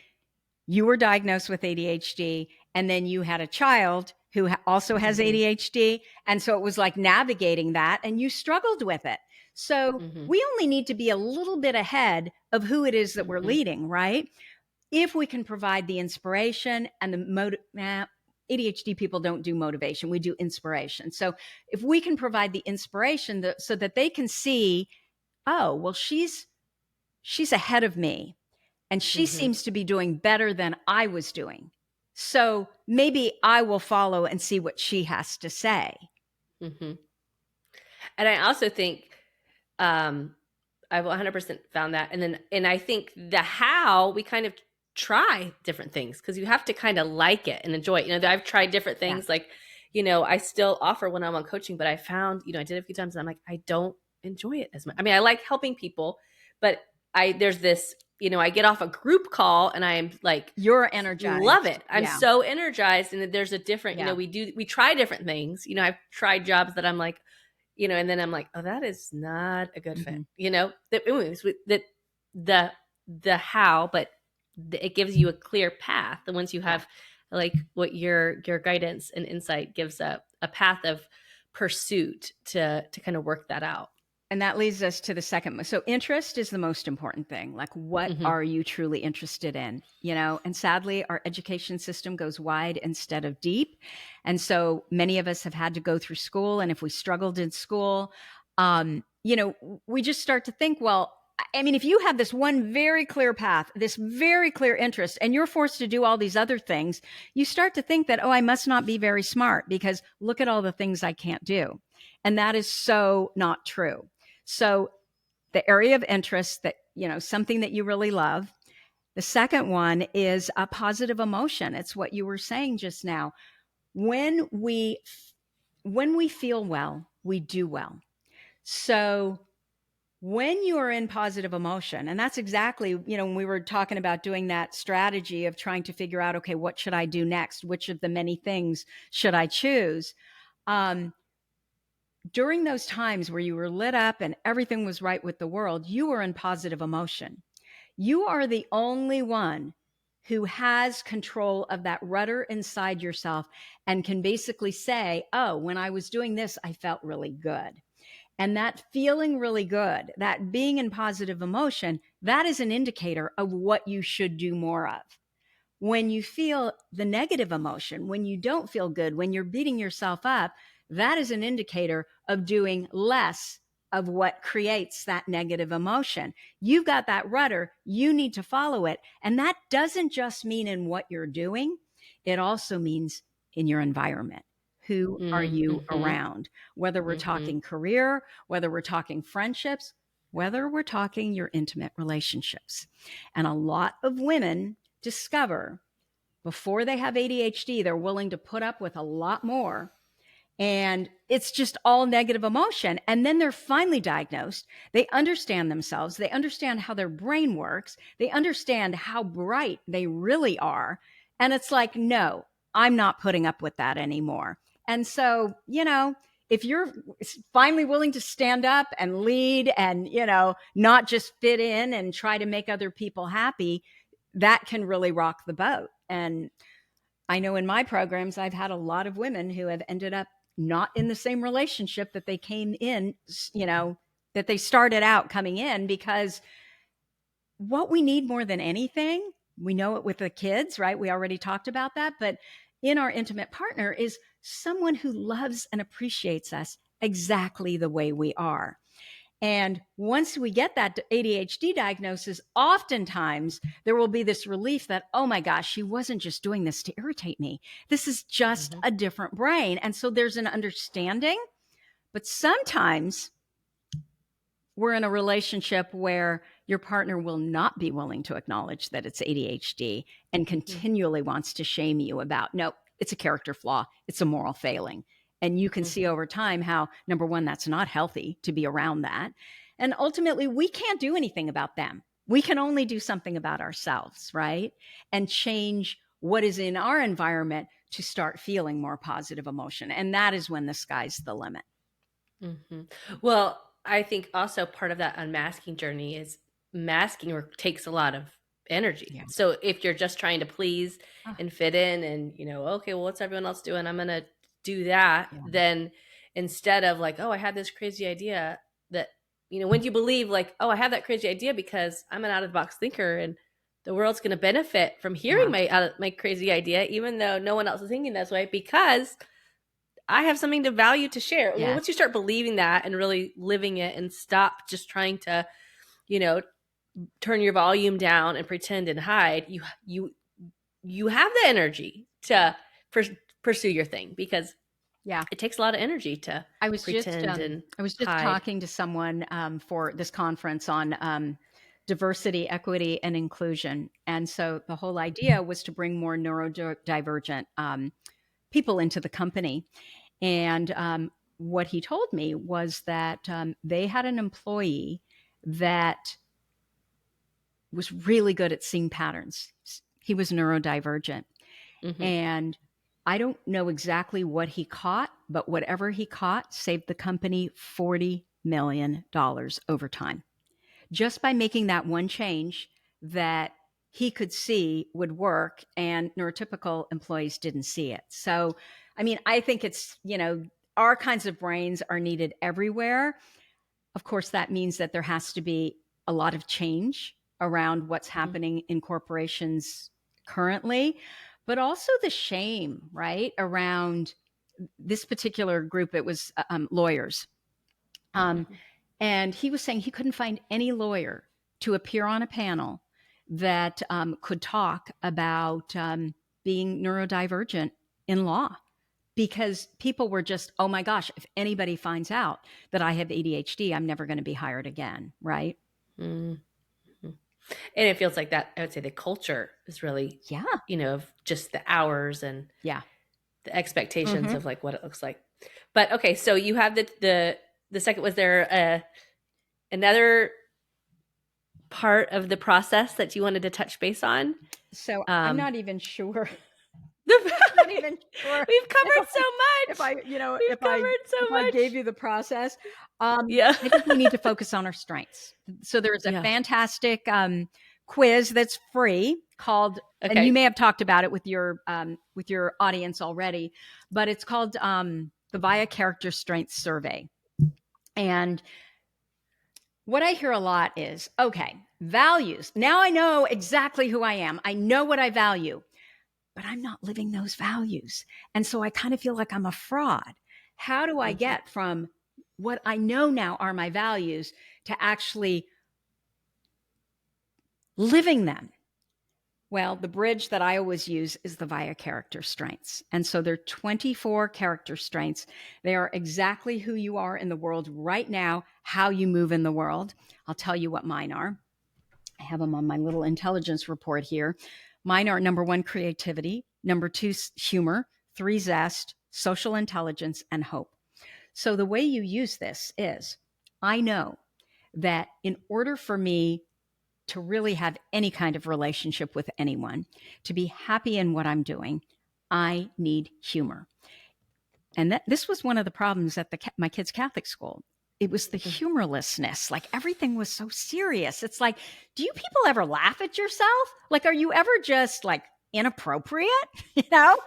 you were diagnosed with ADHD and then you had a child who also has Mm-hmm. ADHD. And so it was like navigating that and you struggled with it. So Mm-hmm. we only need to be a little bit ahead of who it is that we're Mm-hmm. leading, right? If we can provide the inspiration and ADHD people don't do motivation, we do inspiration. So if we can provide the inspiration so that they can see, oh, well, she's ahead of me and she Mm-hmm. seems to be doing better than I was doing. So maybe I will follow and see what she has to say. Mm-hmm. And I also think, um, I've 100% found that. And I think the how we kind of try different things because you have to kind of like it and enjoy it. I've tried different Yeah. things like, I still offer one on one coaching, but I found, I did it a few times and I'm like, I don't enjoy it as much. I mean, I like helping people, but there's this, I get off a group call and I'm like, You're love energized. it. I'm Yeah. so energized. And there's a different, Yeah. we try different things. I've tried jobs that I'm like, and then I'm like, oh, that is not a good fit. Hmm. The how, but it gives you a clear path. And once you Yeah. have like what your guidance and insight gives a path of pursuit to kind of work that out. And that leads us to the second. So interest is the most important thing. Like, what Mm-hmm. are you truly interested in? And sadly, our education system goes wide instead of deep. And so many of us have had to go through school. And if we struggled in school, we just start to think, well, I mean, if you have this one very clear path, this very clear interest, and you're forced to do all these other things, you start to think that, oh, I must not be very smart because look at all the things I can't do. And that is so not true. So the area of interest that, something that you really love. The second one is a positive emotion. It's what you were saying just now. When we feel well, we do well. So when you are in positive emotion, and that's exactly, when we were talking about doing that strategy of trying to figure out, okay, what should I do next? Which of the many things should I choose? During those times where you were lit up and everything was right with the world, you were in positive emotion. You are the only one who has control of that rudder inside yourself and can basically say, oh, when I was doing this, I felt really good. And that feeling really good, that being in positive emotion, that is an indicator of what you should do more of. When you feel the negative emotion, when you don't feel good, when you're beating yourself up, that is an indicator of doing less of what creates that negative emotion. You've got that rudder, you need to follow it. And that doesn't just mean in what you're doing, it also means in your environment. Who are you Mm-hmm. around? Whether we're Mm-hmm. talking career, whether we're talking friendships, whether we're talking your intimate relationships. And a lot of women discover before they have ADHD, they're willing to put up with a lot more. And it's just all negative emotion. And then they're finally diagnosed. They understand themselves. They understand how their brain works. They understand how bright they really are. And it's like, no, I'm not putting up with that anymore. And so, if you're finally willing to stand up and lead and, not just fit in and try to make other people happy, that can really rock the boat. And I know in my programs, I've had a lot of women who have ended up not in the same relationship that they came in, that they started out coming in, because what we need more than anything, we know it with the kids, right? We already talked about that. But in our intimate partner is someone who loves and appreciates us exactly the way we are. And once we get that ADHD diagnosis, oftentimes there will be this relief that, oh my gosh, she wasn't just doing this to irritate me. This is just Mm-hmm. a different brain. And so there's an understanding. But sometimes we're in a relationship where your partner will not be willing to acknowledge that it's ADHD and continually wants to shame you about, no, it's a character flaw, it's a moral failing. And you can see Mm-hmm. over time how, number one, that's not healthy to be around that. And ultimately, we can't do anything about them. We can only do something about ourselves, right? And change what is in our environment to start feeling more positive emotion. And that is when the sky's the limit. Mm-hmm. Well, I think also part of that unmasking journey is masking work takes a lot of energy. Yeah. So if you're just trying to please Oh, and fit in and, okay, well, what's everyone else doing? I'm going to do that. yeah. Then instead of like, oh, I had this crazy idea that, when you believe like, oh, I have that crazy idea because I'm an out of the box thinker and the world's going to benefit from hearing Yeah. my crazy idea, even though no one else is thinking this way because I have something to value to share. Yes. Once you start believing that and really living it and stop just trying to, you know, turn your volume down and pretend and hide, you have the energy to pursue your thing because Yeah. it takes a lot of energy to I was just pretend and I was just hide. talking to someone for this conference on diversity, equity, and inclusion, and so the whole idea was to bring more neurodivergent people into the company. And what he told me was that they had an employee that was really good at seeing patterns. He was neurodivergent. Mm-hmm. And I don't know exactly what he caught, but whatever he caught saved the company $40 million over time, just by making that one change that he could see would work and neurotypical employees didn't see it. So, I mean, I think it's, our kinds of brains are needed everywhere. Of course, that means that there has to be a lot of change around what's Mm-hmm. happening in corporations currently, but also the shame, right? Around this particular group, it was lawyers. Um, Mm-hmm. and he was saying he couldn't find any lawyer to appear on a panel that could talk about being neurodivergent in law, because people were just, oh my gosh, if anybody finds out that I have ADHD, I'm never going to be hired again. Right. Mm-hmm. And it feels like that. I would say the culture is really, Yeah. of just the hours and Yeah. the expectations Mm-hmm. of like what it looks like. But okay, so you have the second. Was there another part of the process that you wanted to touch base on? So I'm Um, not even sure. we've Not even sure covered so if much. I, you know, We've covered if so I gave much. you the process. Yeah. I think we need to focus on our strengths. So there's a Yeah. fantastic quiz that's free called, and you Okay. may have talked about it with your audience already, but it's called the VIA Character Strengths Survey. And what I hear a lot is, okay, values. Now I know exactly who I am. I know what I value, but I'm not living those values. And so I kind of feel like I'm a fraud. How do I Mm-hmm. get from what I know now are my values to actually living them? Well, the bridge that I always use is the VIA character strengths. And so there are 24 character strengths. They are exactly who you are in the world right now, how you move in the world. I'll tell you what mine are. I have them on my little intelligence report here. Mine are number 1, creativity, number 2, humor, 3, zest, social intelligence, and hope. So the way you use this is, I know that in order for me to really have any kind of relationship with anyone, to be happy in what I'm doing, I need humor. And this was one of the problems at my kids' Catholic school. It was the humorlessness. Like everything was so serious. It's like, do you people ever laugh at yourself? Like, are you ever just like inappropriate? You know?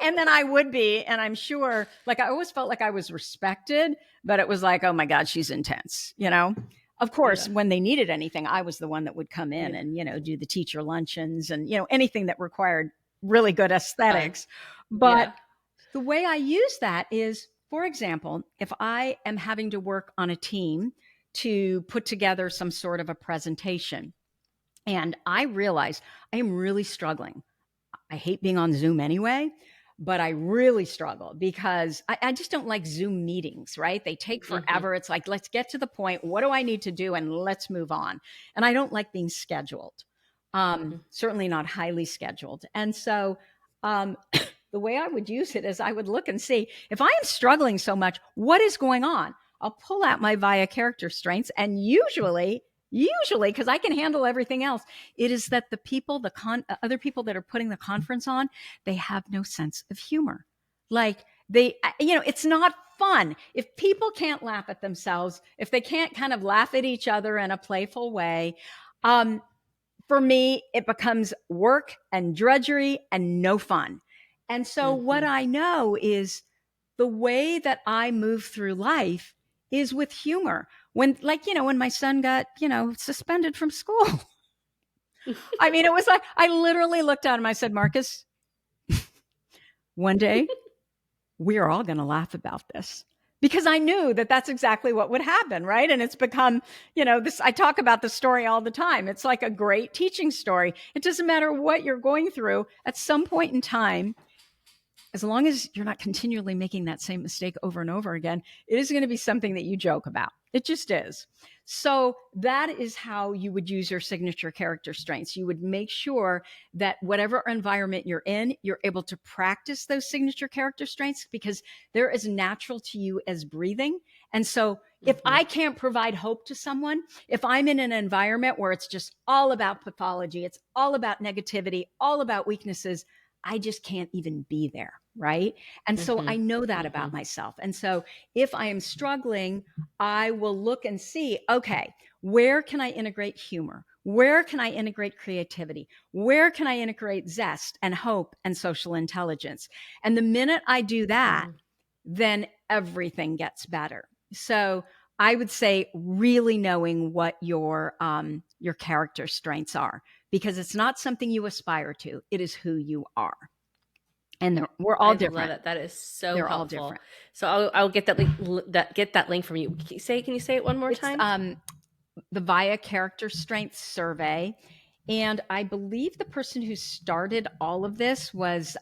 And then I would be, and I'm sure, like I always felt like I was respected, but it was like, oh my God, she's intense, you know? Of course, Yeah. when they needed anything, I was the one that would come in Yeah. and, do the teacher luncheons and, anything that required really good Fun. aesthetics. But Yeah. the way I use that is, for example, if I am having to work on a team to put together some sort of a presentation, and I realize I am really struggling. I hate being on Zoom anyway, but I really struggle because I just don't like Zoom meetings, right? They take Mm-hmm. forever. It's like, let's get to the point. What do I need to do? And let's move on. And I don't like being scheduled, certainly not highly scheduled. And so, the way I would use it is I would look and see if I am struggling so much, what is going on? I'll pull out my VIA character strengths, and usually, because I can handle everything else, it is that the people, other people that are putting the conference on, they have no sense of humor. Like it's not fun if people can't laugh at themselves, if they can't kind of laugh at each other in a playful way. For me, it becomes work and drudgery and no fun. And so what Mm-hmm. I know is the way that I move through life is with humor. When my son got, suspended from school. I mean, it was like, I literally looked at him. I said, Marcus, one day we are all going to laugh about this, because I knew that that's exactly what would happen. Right. And it's become, I talk about the story all the time. It's like a great teaching story. It doesn't matter what you're going through at some point in time. as long as you're not continually making that same mistake over and over again, it is going to be something that you joke about. It just is. So that is how you would use your signature character strengths. You would make sure that whatever environment you're in, you're able to practice those signature character strengths because they're as natural to you as breathing. And so if Mm-hmm. I can't provide hope to someone, if I'm in an environment where it's just all about pathology, it's all about negativity, all about weaknesses, I just can't even be there. Right. And so Mm-hmm. I know that Mm-hmm. about myself. And so if I am struggling, I will look and see, okay, where can I integrate humor? Where can I integrate creativity? Where can I integrate zest and hope and social intelligence? And the minute I do that, Mm-hmm. then everything gets better. So I would say really knowing what your character strengths are, because it's not something you aspire to. It is who you are. And we're all I love different. it. That is so They're all helpful. different. So I'll get that link from you. Can you say it one more It's time? the VIA Character Strengths Survey. And I believe the person who started all of this was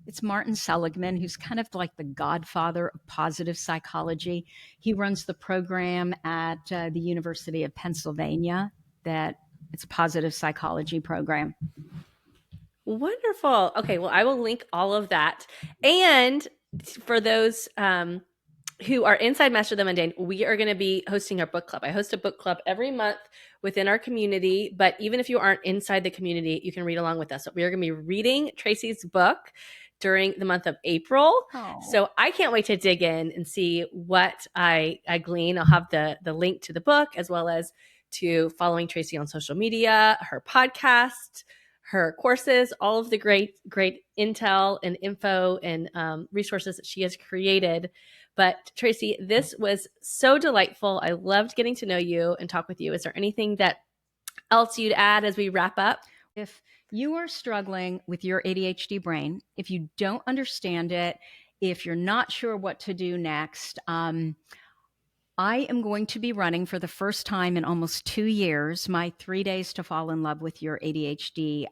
it's Martin Seligman, who's kind of like the godfather of positive psychology. He runs the program at the University of Pennsylvania that it's a positive psychology program. Wonderful. Okay, well, I will link all of that. And for those who are inside Master the Mundane, we are going to be hosting our book club. I host a book club every month within our community, but even if you aren't inside the community, you can read along with us. So we are going to be reading Tracy's book during the month of April. Oh. So I can't wait to dig in and see what I glean. I'll have the link to the book as well as to following Tracy on social media, her podcast, her courses, all of the great intel and info and resources that she has created. But Tracy, this was so delightful. I loved getting to know you and talk with you. Is there anything that else you'd add as we wrap up? If you are struggling with your ADHD brain, if you don't understand it, if you're not sure what to do next, I am going to be running for the first time in almost 2 years my 3 days to fall in love with your ADHD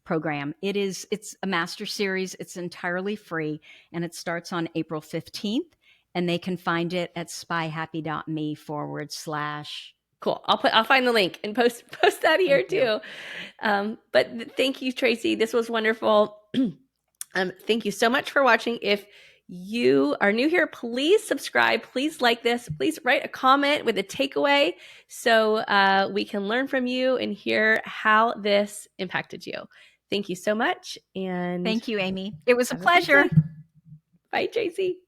program. It's a master series. It's entirely free, and it starts on April 15th. And they can find it at spyhappy.me/. Cool. I'll find the link and post that here Thank you. too. But thank you, Tracy. This was wonderful. Thank you so much for watching. If you are new here, please subscribe. Please like this. Please write a comment with a takeaway so we can learn from you and hear how this impacted you. Thank you so much. And Thank you, Amy. It was a have a great pleasure. day. Bye, Tracy.